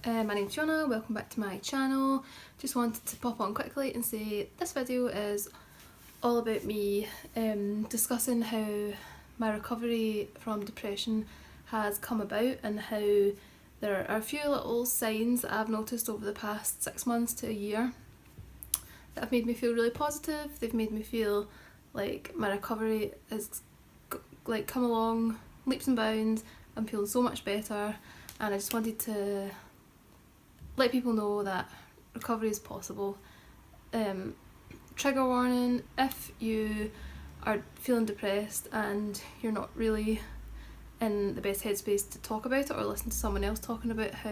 My name's Fiona, welcome back to my channel. Just wanted to pop on quickly and say this video is all about me discussing how my recovery from depression has come about and how there are a few little signs that I've noticed over the past 6 months to a year that have made me feel really positive. They've made me feel like my recovery has come along leaps and bounds. I'm feeling so much better, and I just wanted to let people know that recovery is possible. Trigger warning: if you are feeling depressed and you're not really in the best headspace to talk about it or listen to someone else talking about how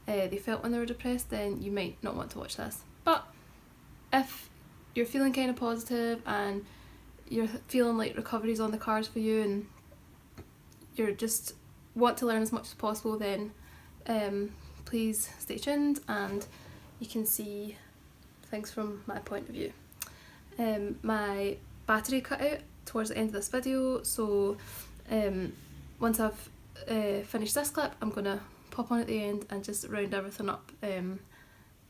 they felt when they were depressed, then you might not want to watch this. But if you're feeling kind of positive and you're feeling like recovery is on the cards for you and you're just want to learn as much as possible, then please stay tuned and you can see things from my point of view. My battery cut out towards the end of this video, so once I've finished this clip, I'm gonna pop on at the end and just round everything up.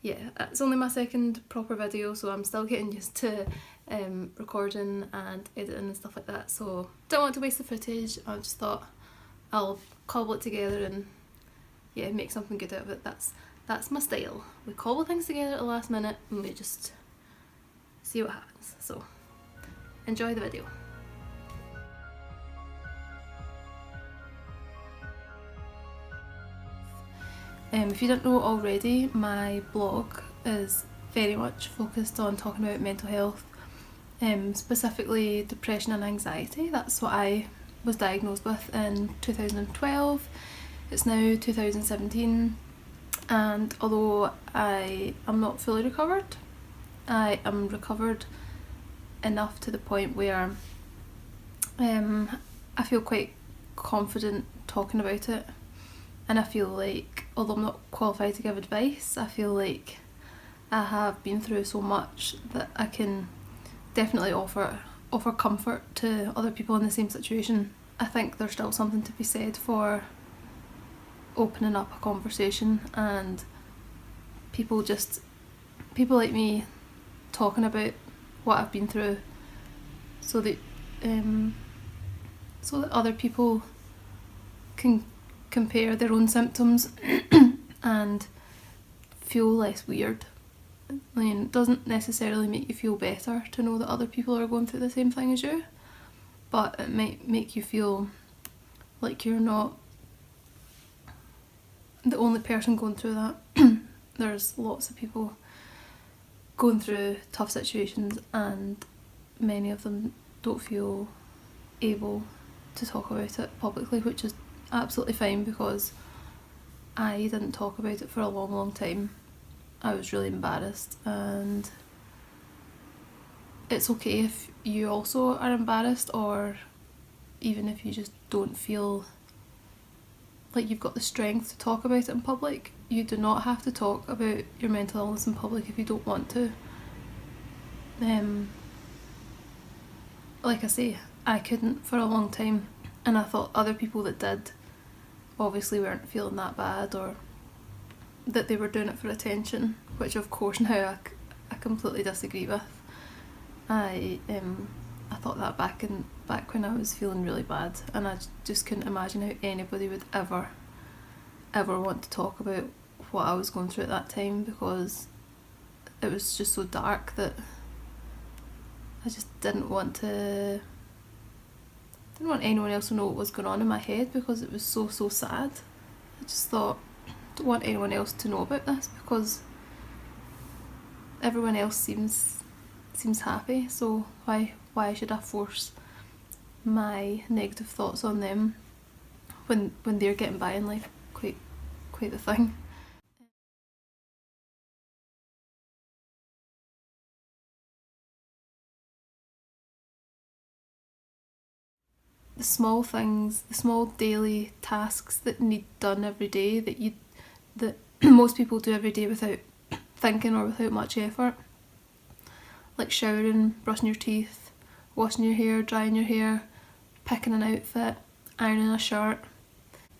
Yeah, it's only my second proper video, so I'm still getting used to recording and editing and stuff like that, so don't want to waste the footage. I just thought I'll cobble it together and yeah, make something good out of it. That's my style. We cobble things together at the last minute and we just see what happens. So enjoy the video. If you don't know already, my blog is very much focused on talking about mental health, specifically depression and anxiety. That's what I was diagnosed with in 2012. It's now 2017, and although I am not fully recovered, I am recovered enough to the point where I feel quite confident talking about it, and I feel like, although I'm not qualified to give advice, I feel like I have been through so much that I can definitely offer comfort to other people in the same situation. I think there's still something to be said for opening up a conversation and people like me talking about what I've been through, so that other people can compare their own symptoms and feel less weird. I mean, it doesn't necessarily make you feel better to know that other people are going through the same thing as you, but it might make you feel like you're not the only person going through that. There's lots of people going through tough situations and many of them don't feel able to talk about it publicly, which is absolutely fine because I didn't talk about it for a long time. I was really embarrassed, and it's okay if you also are embarrassed, or even if you just don't feel like you've got the strength to talk about it in public. You do not have to talk about your mental illness in public if you don't want to. Like I say, I couldn't for a long time, and I thought other people that did obviously weren't feeling that bad, or that they were doing it for attention, which of course now I completely disagree with. I thought that back when I was feeling really bad, and I just couldn't imagine how anybody would ever want to talk about what I was going through at that time, because it was just so dark that I just didn't want anyone else to know what was going on in my head, because it was so sad. I just thought, I don't want anyone else to know about this because everyone else seems happy, so why should I force my negative thoughts on them when they're getting by in life? Quite the thing. The small things, the small daily tasks that need done every day, that most people do every day without thinking or without much effort, like showering, brushing your teeth, washing your hair, drying your hair, picking an outfit, ironing a shirt.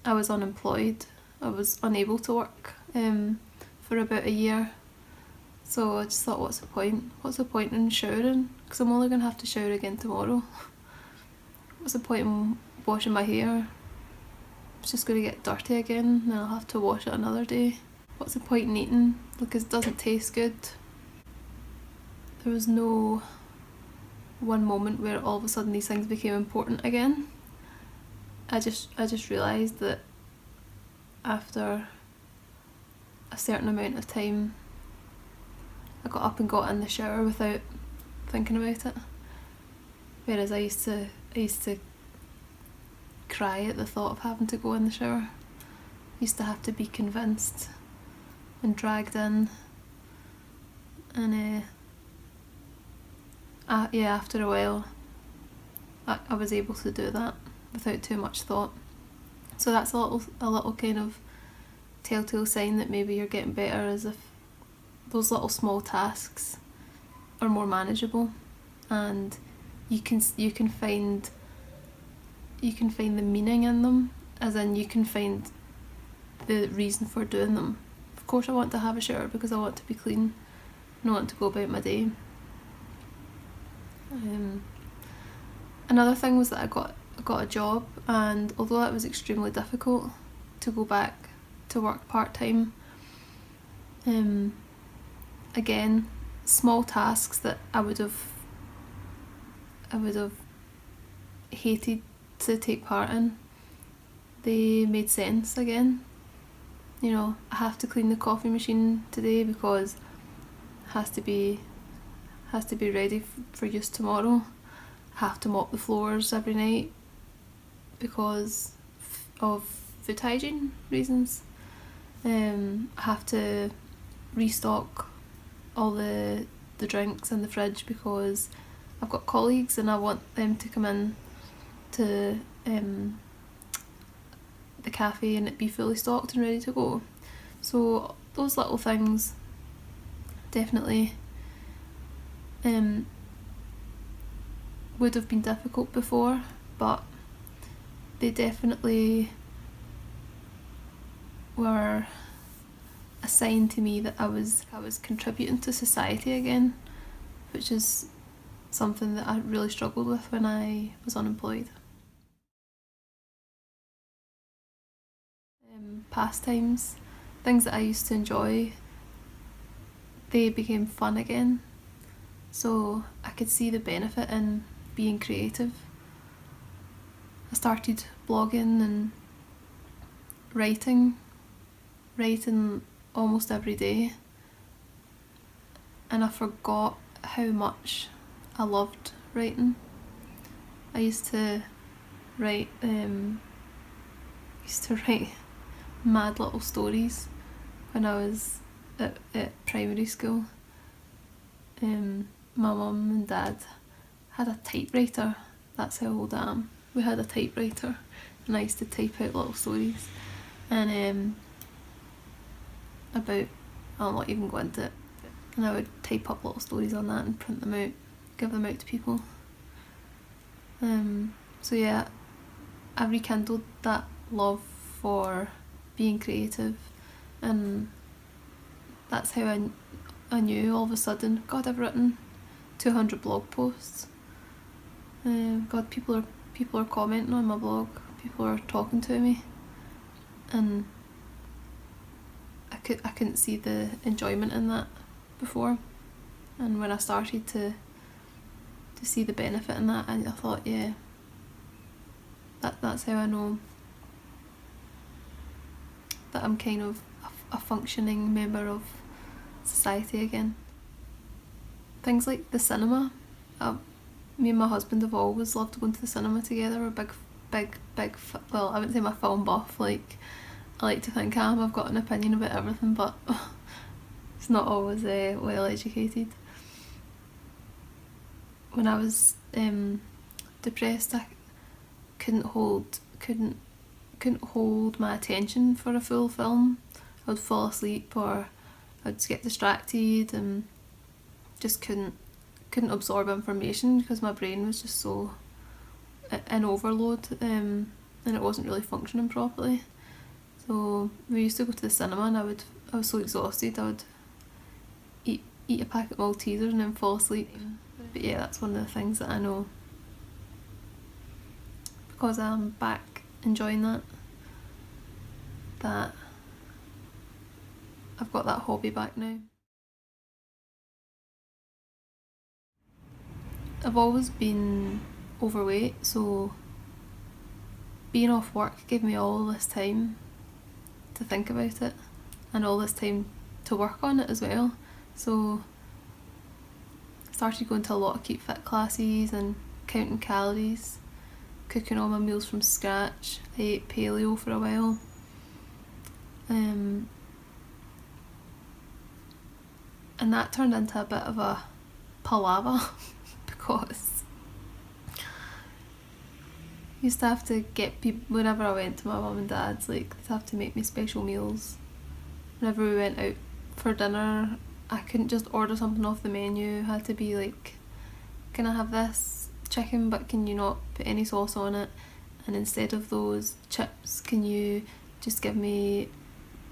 I was unemployed. I was unable to work for about a year. So I just thought, what's the point? What's the point in showering? Because I'm only going to have to shower again tomorrow. What's the point in washing my hair? It's just going to get dirty again and I'll have to wash it another day. What's the point in eating? Because it doesn't taste good. There was no one moment where all of a sudden these things became important again. I just realised that after a certain amount of time I got up and got in the shower without thinking about it. Whereas I used to cry at the thought of having to go in the shower. I used to have to be convinced and dragged in, and after a while I was able to do that without too much thought. So that's a little kind of telltale sign that maybe you're getting better, as if those little small tasks are more manageable and you can find the meaning in them, as in you can find the reason for doing them. Of course I want to have a shower because I want to be clean and I want to go about my day. Another thing was that I got a job, and although it was extremely difficult to go back to work part-time, again, small tasks that I would have hated to take part in, they made sense again. You know, I have to clean the coffee machine today because it has to be ready for use tomorrow. I have to mop the floors every night because of food hygiene reasons. I have to restock all the drinks in the fridge because I've got colleagues and I want them to come in to the cafe and it be fully stocked and ready to go. So those little things definitely would have been difficult before, but they definitely were a sign to me that I was contributing to society again, which is something that I really struggled with when I was unemployed. Pastimes, things that I used to enjoy, they became fun again. So I could see the benefit in being creative. I started blogging and writing almost every day, and I forgot how much I loved writing. I used to write mad little stories when I was at primary school. My mum and dad had a typewriter. That's how old I am. We had a typewriter and I used to type out little stories, and I'll not even go into it, and I would type up little stories on that and print them out, give them out to people. So yeah, I rekindled that love for being creative, and that's how I knew all of a sudden, God, I've written 200 blog posts. God, people are commenting on my blog, people are talking to me, and I couldn't see the enjoyment in that before. And when I started to see the benefit in that, I thought, yeah, that's how I know that I'm kind of a functioning member of society again. Things like the cinema. Me and my husband have always loved going to the cinema together. We're big, well, I wouldn't say my film buff, like I like to think I am. I've got an opinion about everything, but it's not always well educated. When I was depressed, I couldn't hold my attention for a full film. I would fall asleep or I'd get distracted and just couldn't absorb information because my brain was just so in overload, and it wasn't really functioning properly. So we used to go to the cinema and I was so exhausted I would eat a packet of Maltesers and then fall asleep. But yeah, that's one of the things that I know, because I'm back enjoying that I've got that hobby back now. I've always been overweight, so being off work gave me all this time to think about it and all this time to work on it as well. So I started going to a lot of Keep Fit classes and counting calories, cooking all my meals from scratch. I ate paleo for a while. And that turned into a bit of a palaver because I used to have to get people, whenever I went to my mum and dad's, like, they'd have to make me special meals. Whenever we went out for dinner, I couldn't just order something off the menu. It had to be like, can I have this chicken but can you not put any sauce on it, and instead of those chips can you just give me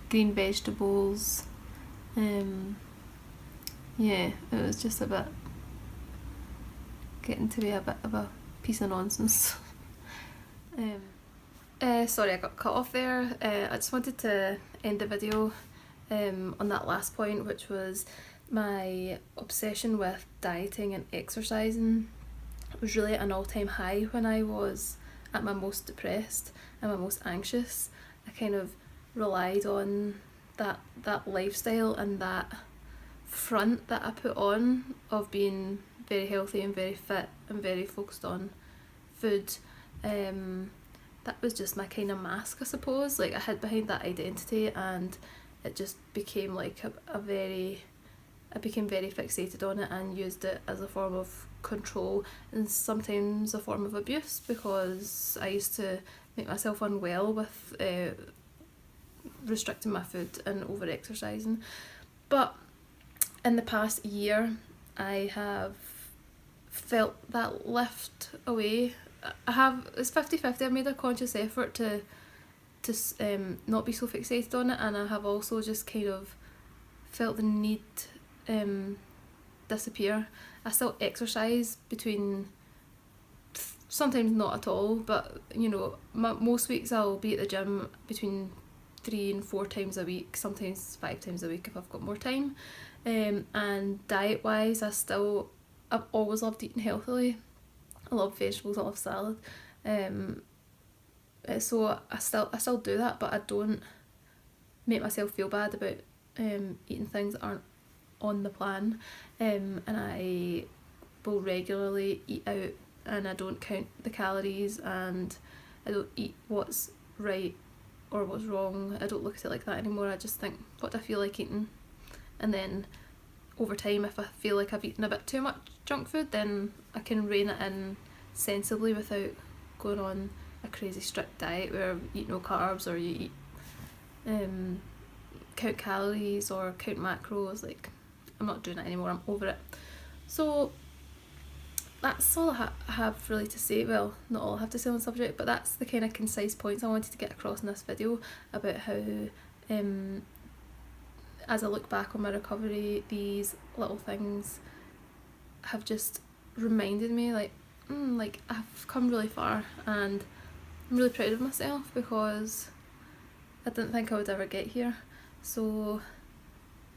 green vegetables. Yeah, it was just a bit getting to be a bit of a piece of nonsense. Sorry I got cut off there. I just wanted to end the video on that last point, which was my obsession with dieting and exercising. It was really at an all-time high when I was at my most depressed and my most anxious. I kind of relied on that lifestyle and that front that I put on of being very healthy and very fit and very focused on food. That was just my kind of mask, I suppose. Like, I hid behind that identity and it just became like I became very fixated on it and used it as a form of control and sometimes a form of abuse, because I used to make myself unwell with restricting my food and over exercising. But in the past year I have felt that lift away. It's 50-50. I've made a conscious effort to not be so fixated on it, and I have also just kind of felt the need disappear. I still exercise between, sometimes not at all, but you know, most weeks I'll be at the gym between 3 and 4 times a week, sometimes 5 times a week if I've got more time. And diet wise, I've always loved eating healthily. I love vegetables, I love salad. So I still do that, but I don't make myself feel bad about eating things that aren't on the plan. And I will regularly eat out and I don't count the calories and I don't eat what's right or what's wrong. I don't look at it like that anymore. I just think, what do I feel like eating? And then over time, if I feel like I've eaten a bit too much junk food, then I can rein it in sensibly without going on a crazy strict diet where you eat no carbs or you eat count calories or count macros. Like, I'm not doing it anymore, I'm over it. So that's all I have really to say. Well, not all I have to say on the subject, but that's the kind of concise points I wanted to get across in this video about how as I look back on my recovery, these little things have just reminded me like I've come really far, and I'm really proud of myself because I didn't think I would ever get here. So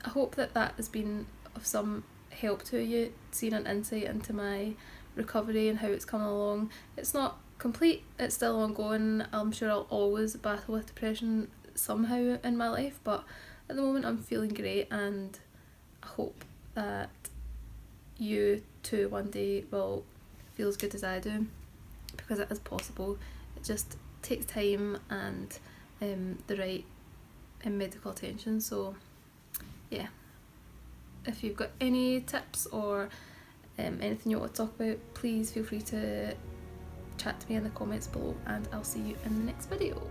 I hope that has been of some help to you, seeing an insight into my recovery and how it's coming along. It's not complete, it's still ongoing. I'm sure I'll always battle with depression somehow in my life, but at the moment I'm feeling great, and I hope that you too one day will feel as good as I do, because it is possible. It just takes time and the right medical attention. So yeah, if you've got any tips or anything you want to talk about, please feel free to chat to me in the comments below, and I'll see you in the next video.